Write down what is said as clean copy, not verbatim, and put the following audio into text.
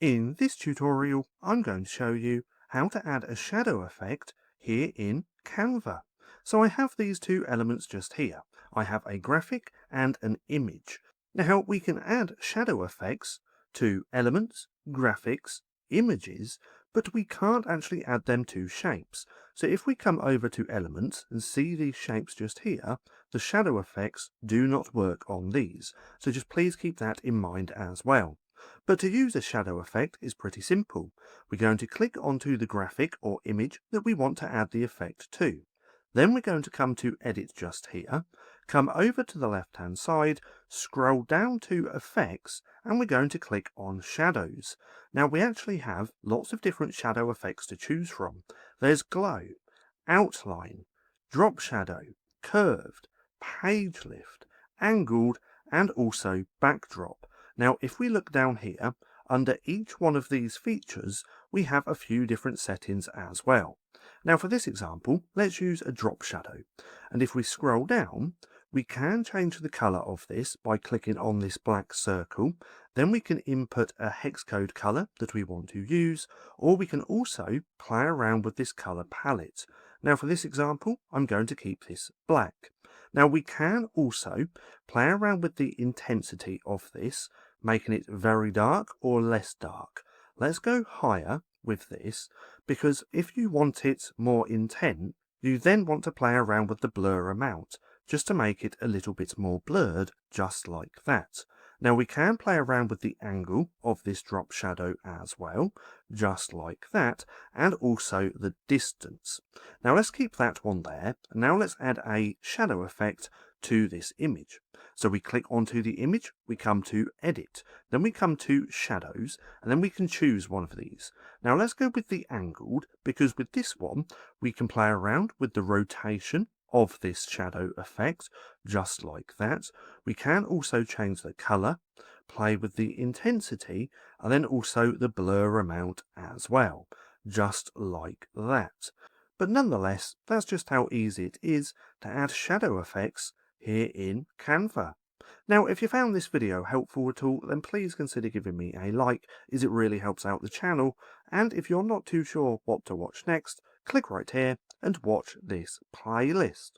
In this tutorial, I'm going to show you how to add a shadow effect here in Canva. So I have these two elements just here. I have a graphic and an image. Now we can add shadow effects to elements, graphics, images, but we can't actually add them to shapes. So if we come over to elements and see these shapes just here, the shadow effects do not work on these. So just please keep that in mind as well. But to use a shadow effect is pretty simple. We're going to click onto the graphic or image that we want to add the effect to. Then we're going to come to Edit just here, come over to the left hand side, scroll down to Effects, and we're going to click on Shadows. Now we actually have lots of different shadow effects to choose from. There's Glow, Outline, Drop Shadow, Curved, Page Lift, Angled, and also Backdrop. Now, if we look down here, under each one of these features, we have a few different settings as well. Now, for this example, let's use a drop shadow. And if we scroll down, we can change the color of this by clicking on this black circle. Then we can input a hex code color that we want to use, or we can also play around with this color palette. Now, for this example, I'm going to keep this black. Now, we can also play around with the intensity of this, making it very dark or less dark. Let's go higher with this, because if you want it more intense, you then want to play around with the blur amount, just to make it a little bit more blurred, just like that. Now we can play around with the angle of this drop shadow as well, just like that, and also the distance. Now let's keep that one there. Now let's add a shadow effect to this image. So we click onto the image, we come to Edit, then we come to Shadows, and then we can choose one of these. Now let's go with the angled, because with this one, we can play around with the rotation of this shadow effect, just like that. We can also change the color, play with the intensity, and then also the blur amount as well, just like that. But nonetheless, that's just how easy it is to add shadow effects here in Canva. Now, if you found this video helpful at all, then please consider giving me a like, as it really helps out the channel. And if you're not too sure what to watch next, click right here and watch this playlist.